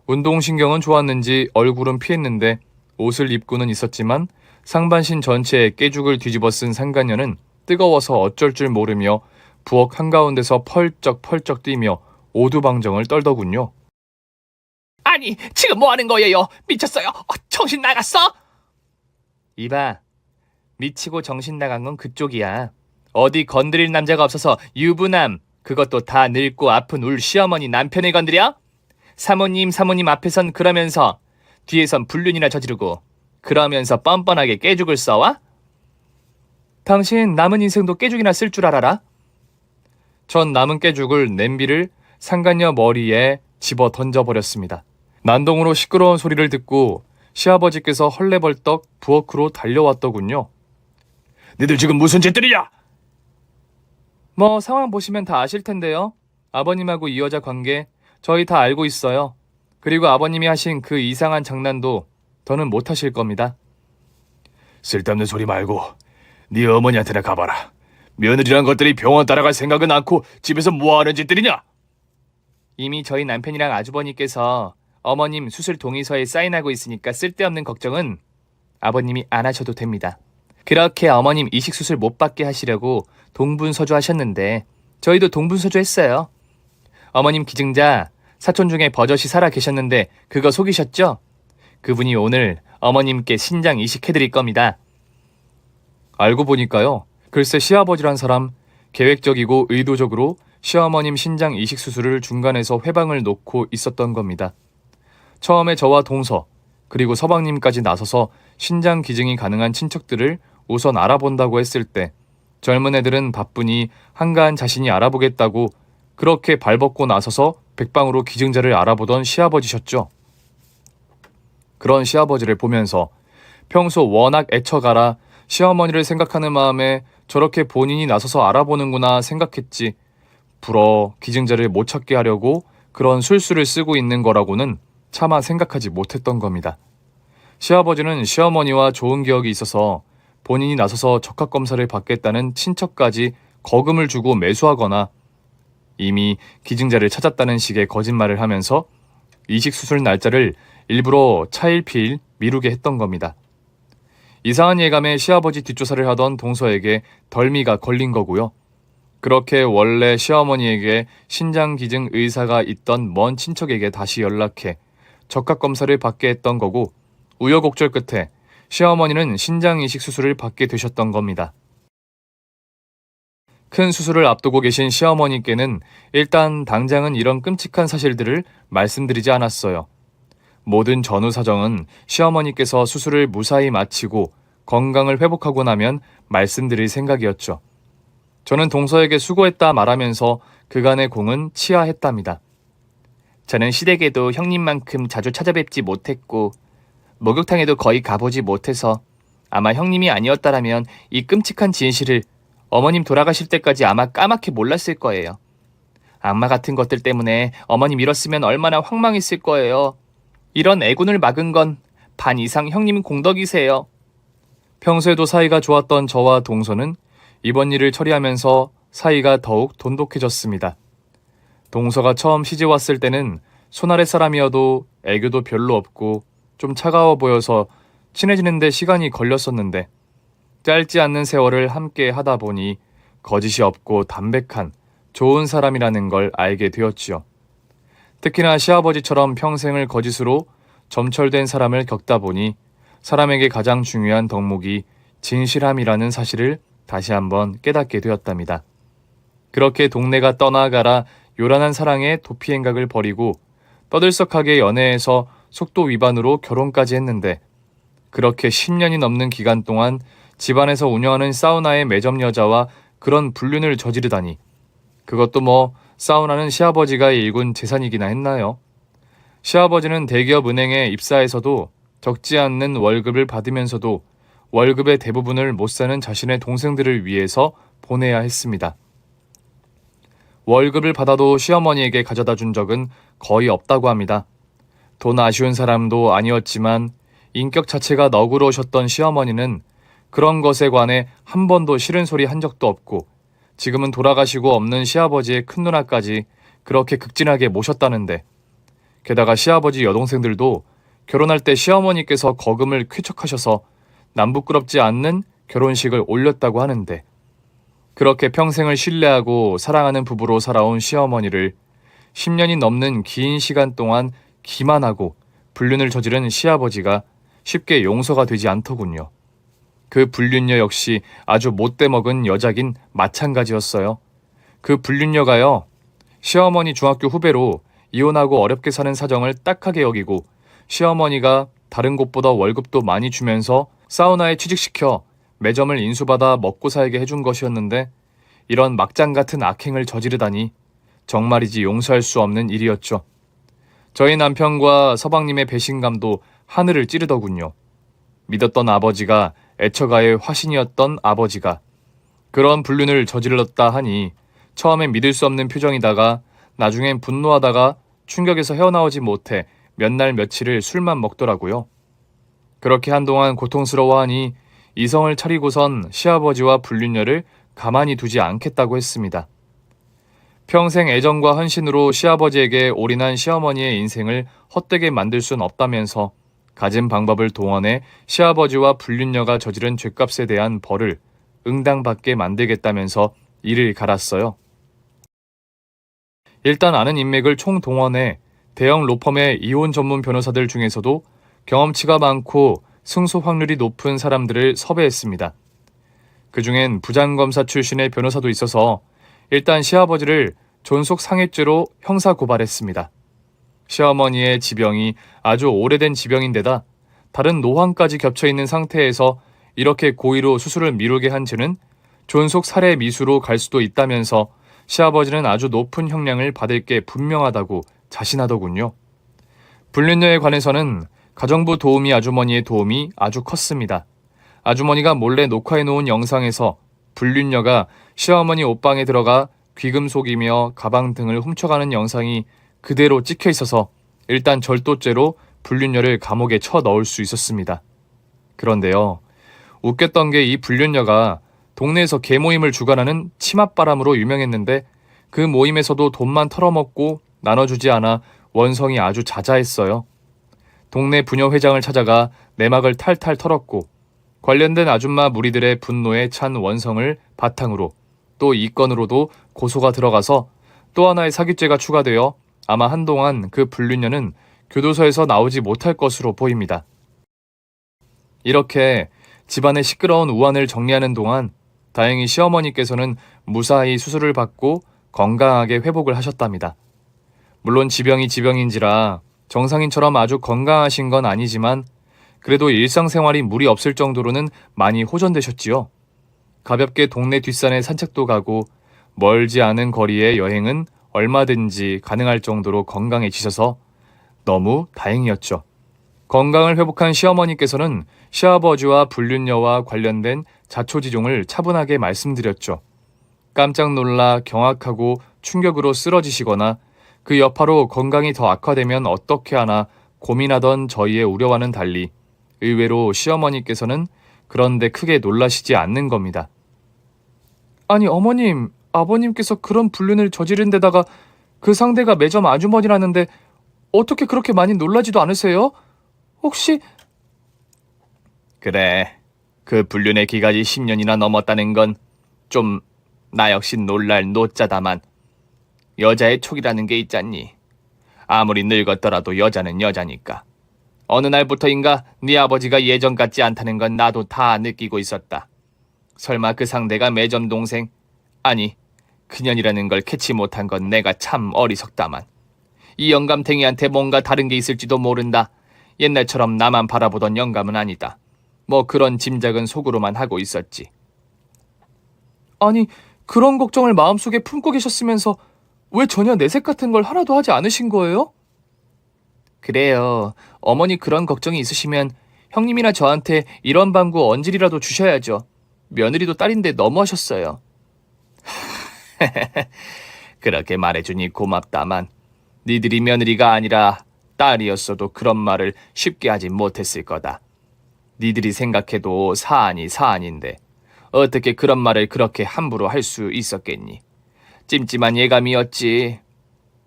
운동신경은 좋았는지 얼굴은 피했는데 옷을 입고는 있었지만 상반신 전체에 깨죽을 뒤집어 쓴 상간녀는 뜨거워서 어쩔 줄 모르며 부엌 한가운데서 펄쩍펄쩍 뛰며 오두방정을 떨더군요. 아니, 지금 뭐 하는 거예요? 미쳤어요? 정신 나갔어? 이봐, 미치고 정신 나간 건 그쪽이야. 어디 건드릴 남자가 없어서 유부남, 그것도 다 늙고 아픈 울 시어머니 남편을 건드려? 사모님 앞에선 그러면서 뒤에선 불륜이나 저지르고 그러면서 뻔뻔하게 깨죽을 써와? 당신 남은 인생도 깨죽이나 쓸 줄 알아라? 전 남은 깨죽을 냄비를 상간녀 머리에 집어 던져버렸습니다. 난동으로 시끄러운 소리를 듣고 시아버지께서 헐레벌떡 부엌으로 달려왔더군요. 니들 지금 무슨 짓들이야? 뭐 상황 보시면 다 아실 텐데요. 아버님하고 이 여자 관계 저희 다 알고 있어요. 그리고 아버님이 하신 그 이상한 장난도 더는 못 하실 겁니다. 쓸데없는 소리 말고 네 어머니한테나 가봐라. 며느리란 것들이 병원 따라갈 생각은 않고 집에서 뭐하는 짓들이냐? 이미 저희 남편이랑 아주버니께서 어머님 수술 동의서에 사인하고 있으니까 쓸데없는 걱정은 아버님이 안 하셔도 됩니다. 그렇게 어머님 이식 수술 못 받게 하시려고 동분서주 하셨는데 저희도 동분서주 했어요. 어머님 기증자 사촌 중에 버젓이 살아 계셨는데 그거 속이셨죠? 그분이 오늘 어머님께 신장 이식해드릴 겁니다. 알고 보니까요. 글쎄 시아버지란 사람 계획적이고 의도적으로 시어머님 신장 이식 수술을 중간에서 회방을 놓고 있었던 겁니다. 처음에 저와 동서 그리고 서방님까지 나서서 신장 기증이 가능한 친척들을 우선 알아본다고 했을 때 젊은 애들은 바쁘니 한가한 자신이 알아보겠다고 그렇게 발벗고 나서서 백방으로 기증자를 알아보던 시아버지셨죠. 그런 시아버지를 보면서 평소 워낙 애처가라 시어머니를 생각하는 마음에 저렇게 본인이 나서서 알아보는구나 생각했지 불어 기증자를 못 찾게 하려고 그런 술수를 쓰고 있는 거라고는 차마 생각하지 못했던 겁니다. 시아버지는 시어머니와 좋은 기억이 있어서 본인이 나서서 적합검사를 받겠다는 친척까지 거금을 주고 매수하거나 이미 기증자를 찾았다는 식의 거짓말을 하면서 이식 수술 날짜를 일부러 차일피일 미루게 했던 겁니다. 이상한 예감에 시아버지 뒷조사를 하던 동서에게 덜미가 걸린 거고요. 그렇게 원래 시어머니에게 신장 기증 의사가 있던 먼 친척에게 다시 연락해 적합검사를 받게 했던 거고 우여곡절 끝에 시어머니는 신장 이식 수술을 받게 되셨던 겁니다. 큰 수술을 앞두고 계신 시어머니께는 일단 당장은 이런 끔찍한 사실들을 말씀드리지 않았어요. 모든 전후 사정은 시어머니께서 수술을 무사히 마치고 건강을 회복하고 나면 말씀드릴 생각이었죠. 저는 동서에게 수고했다 말하면서 그간의 공은 치하했답니다. 저는 시댁에도 형님만큼 자주 찾아뵙지 못했고 목욕탕에도 거의 가보지 못해서 아마 형님이 아니었다라면 이 끔찍한 진실을 어머님 돌아가실 때까지 아마 까맣게 몰랐을 거예요. 악마 같은 것들 때문에 어머님 잃었으면 얼마나 황망했을 거예요. 이런 애군을 막은 건 반 이상 형님 공덕이세요. 평소에도 사이가 좋았던 저와 동서는 이번 일을 처리하면서 사이가 더욱 돈독해졌습니다. 동서가 처음 시집 왔을 때는 손아래 사람이어도 애교도 별로 없고 좀 차가워 보여서 친해지는데 시간이 걸렸었는데 짧지 않는 세월을 함께 하다 보니 거짓이 없고 담백한 좋은 사람이라는 걸 알게 되었지요. 특히나 시아버지처럼 평생을 거짓으로 점철된 사람을 겪다 보니 사람에게 가장 중요한 덕목이 진실함이라는 사실을 다시 한번 깨닫게 되었답니다. 그렇게 동네가 떠나가라 요란한 사랑에 도피행각을 벌이고 떠들썩하게 연애해서 속도 위반으로 결혼까지 했는데 그렇게 10년이 넘는 기간 동안 집안에서 운영하는 사우나의 매점 여자와 그런 불륜을 저지르다니 그것도 뭐 사우나는 시아버지가 일군 재산이기나 했나요? 시아버지는 대기업 은행에 입사해서도 적지 않는 월급을 받으면서도 월급의 대부분을 못 사는 자신의 동생들을 위해서 보내야 했습니다. 월급을 받아도 시어머니에게 가져다 준 적은 거의 없다고 합니다. 돈 아쉬운 사람도 아니었지만 인격 자체가 너그러우셨던 시어머니는 그런 것에 관해 한 번도 싫은 소리 한 적도 없고 지금은 돌아가시고 없는 시아버지의 큰누나까지 그렇게 극진하게 모셨다는데 게다가 시아버지 여동생들도 결혼할 때 시어머니께서 거금을 쾌척하셔서 남부끄럽지 않는 결혼식을 올렸다고 하는데 그렇게 평생을 신뢰하고 사랑하는 부부로 살아온 시어머니를 10년이 넘는 긴 시간 동안 기만하고 불륜을 저지른 시아버지가 쉽게 용서가 되지 않더군요. 그 불륜녀 역시 아주 못돼 먹은 여자긴 마찬가지였어요. 그 불륜녀가요, 시어머니 중학교 후배로 이혼하고 어렵게 사는 사정을 딱하게 여기고 시어머니가 다른 곳보다 월급도 많이 주면서 사우나에 취직시켜 매점을 인수받아 먹고 살게 해준 것이었는데 이런 막장 같은 악행을 저지르다니 정말이지 용서할 수 없는 일이었죠. 저희 남편과 서방님의 배신감도 하늘을 찌르더군요. 믿었던 아버지가 애처가의 화신이었던 아버지가 그런 불륜을 저질렀다 하니 처음엔 믿을 수 없는 표정이다가 나중엔 분노하다가 충격에서 헤어나오지 못해 몇 날 며칠을 술만 먹더라고요. 그렇게 한동안 고통스러워하니 이성을 차리고선 시아버지와 불륜녀를 가만히 두지 않겠다고 했습니다. 평생 애정과 헌신으로 시아버지에게 올인한 시어머니의 인생을 헛되게 만들 순 없다면서 가진 방법을 동원해 시아버지와 불륜녀가 저지른 죗값에 대한 벌을 응당받게 만들겠다면서 이를 갈았어요. 일단 아는 인맥을 총동원해 대형 로펌의 이혼 전문 변호사들 중에서도 경험치가 많고 승소 확률이 높은 사람들을 섭외했습니다. 그중엔 부장검사 출신의 변호사도 있어서 일단 시아버지를 존속 상해죄로 형사 고발했습니다. 시어머니의 지병이 아주 오래된 지병인데다 다른 노환까지 겹쳐있는 상태에서 이렇게 고의로 수술을 미루게 한 죄는 존속 살해 미수로 갈 수도 있다면서 시아버지는 아주 높은 형량을 받을 게 분명하다고 자신하더군요. 불륜녀에 관해서는 가정부 도우미 아주머니의 도움이 아주 컸습니다. 아주머니가 몰래 녹화해놓은 영상에서 불륜녀가 시어머니 옷방에 들어가 귀금속이며 가방 등을 훔쳐가는 영상이 그대로 찍혀 있어서 일단 절도죄로 불륜녀를 감옥에 쳐 넣을 수 있었습니다. 그런데요, 웃겼던 게 이 불륜녀가 동네에서 개모임을 주관하는 치맛바람으로 유명했는데 그 모임에서도 돈만 털어먹고 나눠주지 않아 원성이 아주 자자했어요. 동네 부녀 회장을 찾아가 내막을 탈탈 털었고 관련된 아줌마 무리들의 분노에 찬 원성을 바탕으로 또 이 건으로도 고소가 들어가서 또 하나의 사기죄가 추가되어 아마 한동안 그 불륜녀는 교도소에서 나오지 못할 것으로 보입니다. 이렇게 집안의 시끄러운 우환을 정리하는 동안 다행히 시어머니께서는 무사히 수술을 받고 건강하게 회복을 하셨답니다. 물론 지병이 지병인지라 정상인처럼 아주 건강하신 건 아니지만 그래도 일상생활이 무리 없을 정도로는 많이 호전되셨지요. 가볍게 동네 뒷산에 산책도 가고 멀지 않은 거리의 여행은 얼마든지 가능할 정도로 건강해지셔서 너무 다행이었죠. 건강을 회복한 시어머니께서는 시아버지와 불륜녀와 관련된 자초지종을 차분하게 말씀드렸죠. 깜짝 놀라 경악하고 충격으로 쓰러지시거나 그 여파로 건강이 더 악화되면 어떻게 하나 고민하던 저희의 우려와는 달리 의외로 시어머니께서는 그런데 크게 놀라시지 않는 겁니다. 아니 어머님, 아버님께서 그런 불륜을 저지른 데다가 그 상대가 매점 아주머니라는데 어떻게 그렇게 많이 놀라지도 않으세요? 혹시... 그래, 그 불륜의 기간이 10년이나 넘었다는 건 좀 나 역시 놀랄 노짜다만 여자의 촉이라는 게 있잖니. 아무리 늙었더라도 여자는 여자니까. 어느 날부터인가 네 아버지가 예전 같지 않다는 건 나도 다 느끼고 있었다. 설마 그 상대가 매점 동생? 아니, 그년이라는 걸 캐치 못한 건 내가 참 어리석다만. 이 영감탱이한테 뭔가 다른 게 있을지도 모른다. 옛날처럼 나만 바라보던 영감은 아니다. 뭐 그런 짐작은 속으로만 하고 있었지. 아니, 그런 걱정을 마음속에 품고 계셨으면서 왜 전혀 내색 같은 걸 하나도 하지 않으신 거예요? 그래요. 어머니 그런 걱정이 있으시면 형님이나 저한테 이런 방구 언질이라도 주셔야죠. 며느리도 딸인데 너무하셨어요. 그렇게 말해주니 고맙다만 니들이 며느리가 아니라 딸이었어도 그런 말을 쉽게 하진 못했을 거다. 니들이 생각해도 사안이 사안인데 어떻게 그런 말을 그렇게 함부로 할 수 있었겠니? 찜찜한 예감이었지.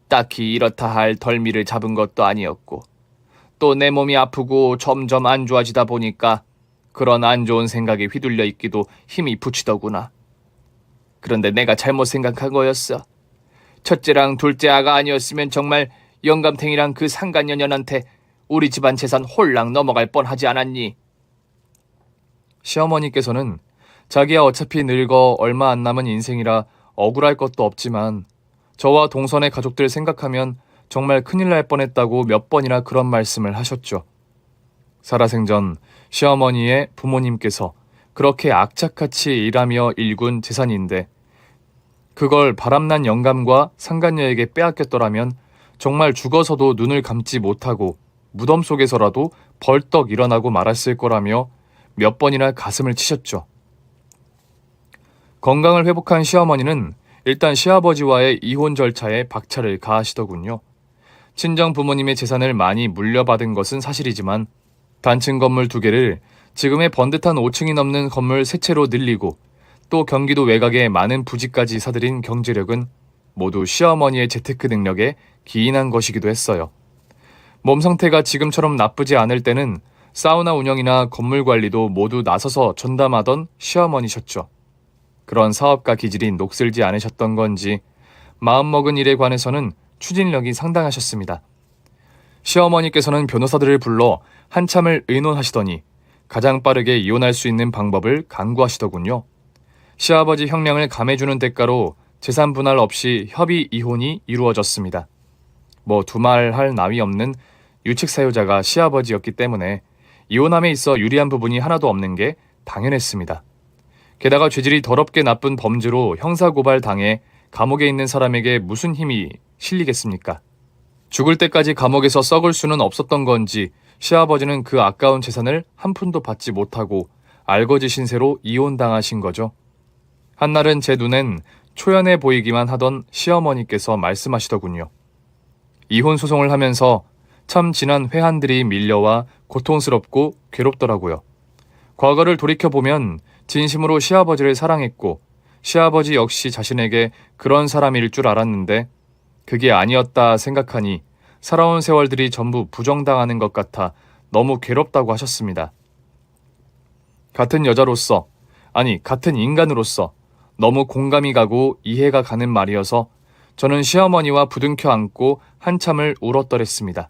딱히 이렇다 할 덜미를 잡은 것도 아니었고 또 내 몸이 아프고 점점 안 좋아지다 보니까 그런 안 좋은 생각에 휘둘려 있기도 힘이 붙이더구나. 그런데 내가 잘못 생각한 거였어. 첫째랑 둘째 아가 아니었으면 정말 영감탱이랑 그 상간녀년한테 우리 집안 재산 홀랑 넘어갈 뻔하지 않았니? 시어머니께서는 자기야 어차피 늙어 얼마 안 남은 인생이라 억울할 것도 없지만 저와 동선의 가족들 생각하면 정말 큰일 날 뻔했다고 몇 번이나 그런 말씀을 하셨죠. 살아생전 시어머니의 부모님께서 그렇게 악착같이 일하며 일군 재산인데 그걸 바람난 영감과 상간녀에게 빼앗겼더라면 정말 죽어서도 눈을 감지 못하고 무덤 속에서라도 벌떡 일어나고 말았을 거라며 몇 번이나 가슴을 치셨죠. 건강을 회복한 시어머니는 일단 시아버지와의 이혼 절차에 박차를 가하시더군요. 친정 부모님의 재산을 많이 물려받은 것은 사실이지만 단층 건물 2개를 지금의 번듯한 5층이 넘는 건물 3채로 늘리고 또 경기도 외곽에 많은 부지까지 사들인 경제력은 모두 시어머니의 재테크 능력에 기인한 것이기도 했어요. 몸 상태가 지금처럼 나쁘지 않을 때는 사우나 운영이나 건물 관리도 모두 나서서 전담하던 시어머니셨죠. 그런 사업가 기질이 녹슬지 않으셨던 건지 마음먹은 일에 관해서는 추진력이 상당하셨습니다. 시어머니께서는 변호사들을 불러 한참을 의논하시더니 가장 빠르게 이혼할 수 있는 방법을 강구하시더군요. 시아버지 형량을 감해주는 대가로 재산 분할 없이 협의 이혼이 이루어졌습니다. 뭐 두말할 나위 없는 유책 사유자가 시아버지였기 때문에 이혼함에 있어 유리한 부분이 하나도 없는 게 당연했습니다. 게다가 죄질이 더럽게 나쁜 범죄로 형사고발 당해 감옥에 있는 사람에게 무슨 힘이 실리겠습니까? 죽을 때까지 감옥에서 썩을 수는 없었던 건지 시아버지는 그 아까운 재산을 한 푼도 받지 못하고 알거지 신세로 이혼당하신 거죠. 한날은 제 눈엔 초연해 보이기만 하던 시어머니께서 말씀하시더군요. 이혼 소송을 하면서 참 지난 회한들이 밀려와 고통스럽고 괴롭더라고요. 과거를 돌이켜보면 진심으로 시아버지를 사랑했고 시아버지 역시 자신에게 그런 사람일 줄 알았는데 그게 아니었다 생각하니 살아온 세월들이 전부 부정당하는 것 같아 너무 괴롭다고 하셨습니다. 같은 여자로서, 아니 같은 인간으로서 너무 공감이 가고 이해가 가는 말이어서 저는 시어머니와 부둥켜 안고 한참을 울었더랬습니다.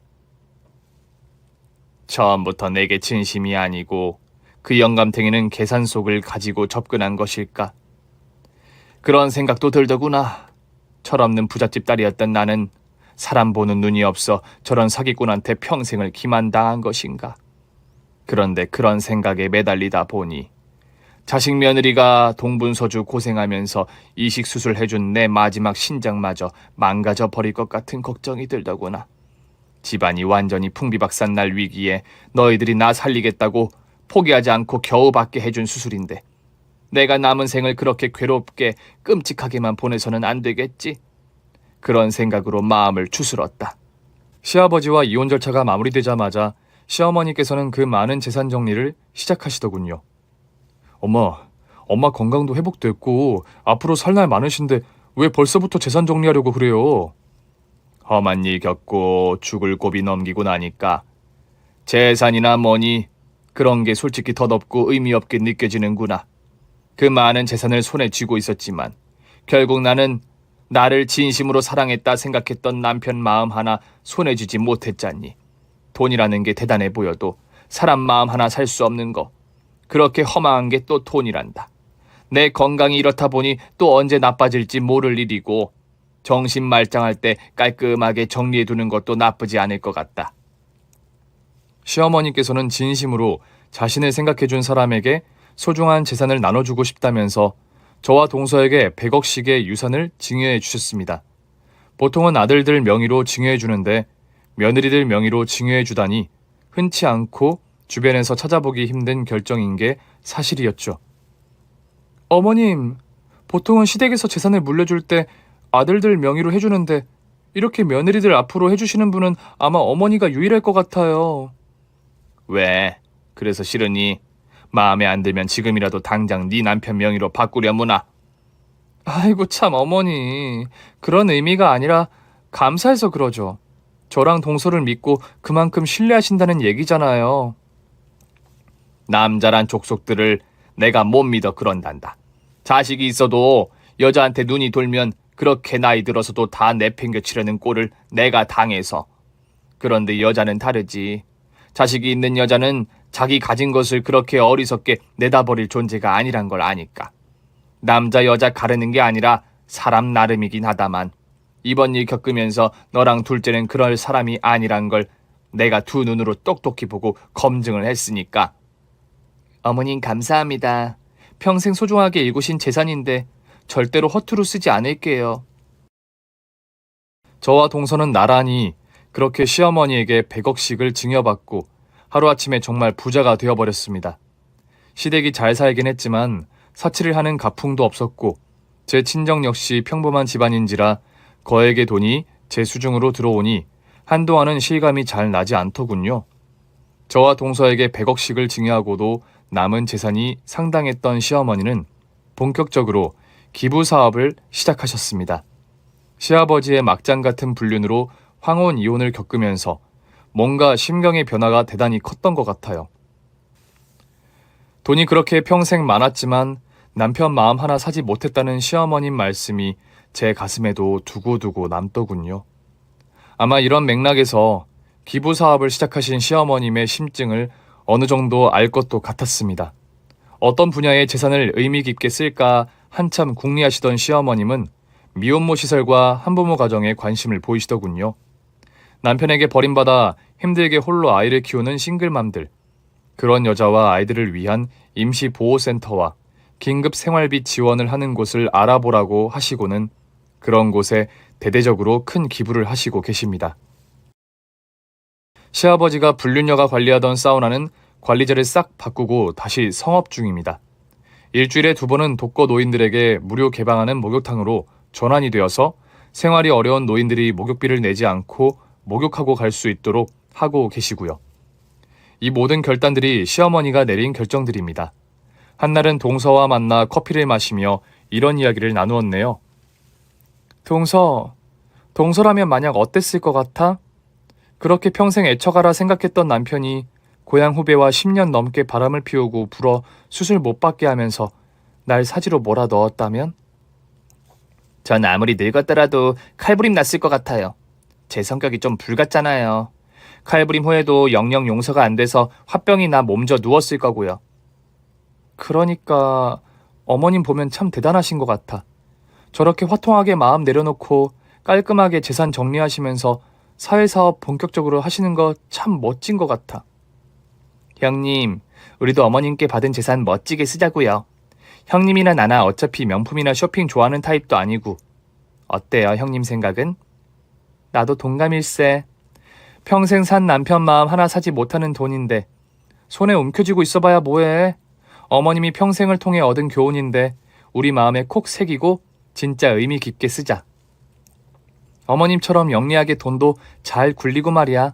처음부터 내게 진심이 아니고 그 영감탱이는 계산 속을 가지고 접근한 것일까? 그런 생각도 들더구나. 철없는 부잣집 딸이었던 나는 사람 보는 눈이 없어 저런 사기꾼한테 평생을 기만당한 것인가? 그런데 그런 생각에 매달리다 보니 자식 며느리가 동분서주 고생하면서 이식수술 해준 내 마지막 신장마저 망가져 버릴 것 같은 걱정이 들더구나. 집안이 완전히 풍비박산 날 위기에 너희들이 나 살리겠다고 포기하지 않고 겨우 받게 해준 수술인데 내가 남은 생을 그렇게 괴롭게 끔찍하게만 보내서는 안 되겠지? 그런 생각으로 마음을 추스렀다. 시아버지와 이혼 절차가 마무리되자마자 시어머니께서는 그 많은 재산 정리를 시작하시더군요. 엄마 건강도 회복됐고 앞으로 살 날 많으신데 왜 벌써부터 재산 정리하려고 그래요? 험한 일 겪고 죽을 고비 넘기고 나니까 재산이나 뭐니 그런 게 솔직히 덧없고 의미 없게 느껴지는구나. 그 많은 재산을 손에 쥐고 있었지만 결국 나는 나를 진심으로 사랑했다 생각했던 남편 마음 하나 손에 쥐지 못했잖니. 돈이라는 게 대단해 보여도 사람 마음 하나 살 수 없는 거. 그렇게 허망한 게 또 돈이란다. 내 건강이 이렇다 보니 또 언제 나빠질지 모를 일이고 정신 말짱할 때 깔끔하게 정리해두는 것도 나쁘지 않을 것 같다. 시어머니께서는 진심으로 자신을 생각해준 사람에게 소중한 재산을 나눠주고 싶다면서 저와 동서에게 100억씩의 유산을 증여해 주셨습니다. 보통은 아들들 명의로 증여해 주는데 며느리들 명의로 증여해 주다니 흔치 않고 주변에서 찾아보기 힘든 결정인 게 사실이었죠. 어머님, 보통은 시댁에서 재산을 물려줄 때 아들들 명의로 해주는데 이렇게 며느리들 앞으로 해주시는 분은 아마 어머니가 유일할 것 같아요. 왜? 그래서 싫으니? 마음에 안 들면 지금이라도 당장 네 남편 명의로 바꾸려무나. 아이고 참 어머니, 그런 의미가 아니라 감사해서 그러죠. 저랑 동서를 믿고 그만큼 신뢰하신다는 얘기잖아요. 남자란 족속들을 내가 못 믿어 그런단다. 자식이 있어도 여자한테 눈이 돌면 그렇게 나이 들어서도 다 내팽개치려는 꼴을 내가 당해서. 그런데 여자는 다르지. 자식이 있는 여자는 자기 가진 것을 그렇게 어리석게 내다버릴 존재가 아니란 걸 아니까. 남자 여자 가르는 게 아니라 사람 나름이긴 하다만 이번 일 겪으면서 너랑 둘째는 그럴 사람이 아니란 걸 내가 두 눈으로 똑똑히 보고 검증을 했으니까. 어머님 감사합니다. 평생 소중하게 일구신 재산인데 절대로 허투루 쓰지 않을게요. 저와 동서는 나란히 그렇게 시어머니에게 100억씩을 증여받고 하루아침에 정말 부자가 되어버렸습니다. 시댁이 잘 살긴 했지만 사치를 하는 가풍도 없었고 제 친정 역시 평범한 집안인지라 거액의 돈이 제 수중으로 들어오니 한동안은 실감이 잘 나지 않더군요. 저와 동서에게 100억씩을 증여하고도 남은 재산이 상당했던 시어머니는 본격적으로 기부 사업을 시작하셨습니다. 시아버지의 막장 같은 불륜으로 황혼 이혼을 겪으면서 뭔가 심경의 변화가 대단히 컸던 것 같아요. 돈이 그렇게 평생 많았지만 남편 마음 하나 사지 못했다는 시어머님 말씀이 제 가슴에도 두고두고 남더군요. 아마 이런 맥락에서 기부 사업을 시작하신 시어머님의 심증을 어느 정도 알 것도 같았습니다. 어떤 분야의 재산을 의미 깊게 쓸까 한참 궁리하시던 시어머님은 미혼모 시설과 한부모 가정에 관심을 보이시더군요. 남편에게 버림받아 힘들게 홀로 아이를 키우는 싱글맘들, 그런 여자와 아이들을 위한 임시보호센터와 긴급 생활비 지원을 하는 곳을 알아보라고 하시고는 그런 곳에 대대적으로 큰 기부를 하시고 계십니다. 시아버지가 불륜녀가 관리하던 사우나는 관리자를 싹 바꾸고 다시 성업 중입니다. 일주일에 2번은 독거 노인들에게 무료 개방하는 목욕탕으로 전환이 되어서 생활이 어려운 노인들이 목욕비를 내지 않고 목욕하고 갈 수 있도록 하고 계시고요. 이 모든 결단들이 시어머니가 내린 결정들입니다. 한날은 동서와 만나 커피를 마시며 이런 이야기를 나누었네요. 동서라면 만약 어땠을 것 같아? 그렇게 평생 애처가라 생각했던 남편이 고향 후배와 10년 넘게 바람을 피우고 불어 수술 못 받게 하면서 날 사지로 몰아 넣었다면? 전 아무리 늙었더라도 칼부림 났을 것 같아요. 제 성격이 좀 불같잖아요. 칼부림 후에도 영영 용서가 안 돼서 화병이 나 몸져 누웠을 거고요. 그러니까 어머님 보면 참 대단하신 것 같아. 저렇게 화통하게 마음 내려놓고 깔끔하게 재산 정리하시면서 사회사업 본격적으로 하시는 거 참 멋진 것 같아. 형님, 우리도 어머님께 받은 재산 멋지게 쓰자고요. 형님이나 나나 어차피 명품이나 쇼핑 좋아하는 타입도 아니고. 어때요, 형님 생각은? 나도 동감일세. 평생 산 남편 마음 하나 사지 못하는 돈인데 손에 움켜쥐고 있어봐야 뭐해. 어머님이 평생을 통해 얻은 교훈인데 우리 마음에 콕 새기고 진짜 의미 깊게 쓰자. 어머님처럼 영리하게 돈도 잘 굴리고 말이야.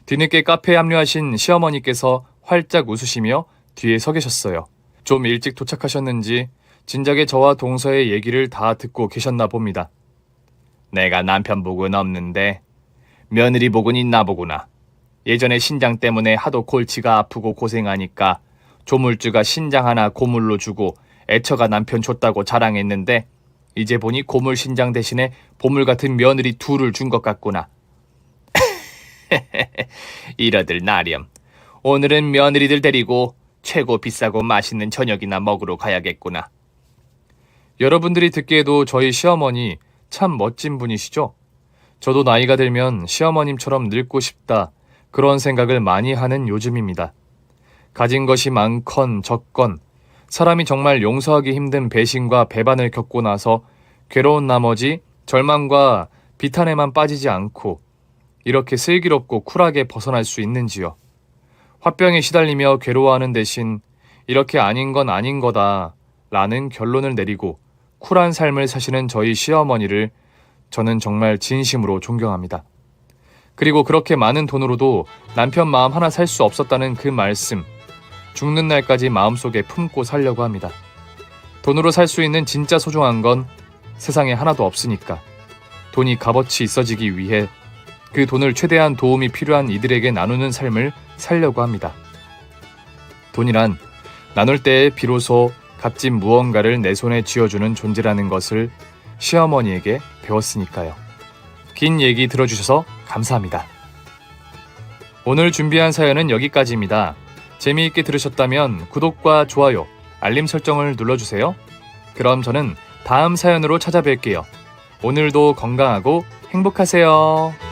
뒤늦게 카페에 합류하신 시어머니께서 활짝 웃으시며 뒤에 서 계셨어요. 좀 일찍 도착하셨는지 진작에 저와 동서의 얘기를 다 듣고 계셨나 봅니다. 내가 남편 복은 없는데 며느리 복은 있나 보구나. 예전에 신장 때문에 하도 골치가 아프고 고생하니까 조물주가 신장 하나 고물로 주고 애처가 남편 줬다고 자랑했는데 이제 보니 고물 신장 대신에 보물 같은 며느리 둘을 준 것 같구나. 이러들 나렴. 오늘은 며느리들 데리고 최고 비싸고 맛있는 저녁이나 먹으러 가야겠구나. 여러분들이 듣기에도 저희 시어머니 참 멋진 분이시죠? 저도 나이가 들면 시어머님처럼 늙고 싶다, 그런 생각을 많이 하는 요즘입니다. 가진 것이 많건 적건 사람이 정말 용서하기 힘든 배신과 배반을 겪고 나서 괴로운 나머지 절망과 비탄에만 빠지지 않고 이렇게 슬기롭고 쿨하게 벗어날 수 있는지요. 화병에 시달리며 괴로워하는 대신 이렇게 아닌 건 아닌 거다 라는 결론을 내리고 쿨한 삶을 사시는 저희 시어머니를 저는 정말 진심으로 존경합니다. 그리고 그렇게 많은 돈으로도 남편 마음 하나 살 수 없었다는 그 말씀, 죽는 날까지 마음속에 품고 살려고 합니다. 돈으로 살 수 있는 진짜 소중한 건 세상에 하나도 없으니까 돈이 값어치 있어지기 위해 그 돈을 최대한 도움이 필요한 이들에게 나누는 삶을 살려고 합니다. 돈이란 나눌 때에 비로소 값진 무언가를 내 손에 쥐어주는 존재라는 것을 시어머니에게 배웠으니까요. 긴 얘기 들어주셔서 감사합니다. 오늘 준비한 사연은 여기까지입니다. 재미있게 들으셨다면 구독과 좋아요, 알림 설정을 눌러주세요. 그럼 저는 다음 사연으로 찾아뵐게요. 오늘도 건강하고 행복하세요.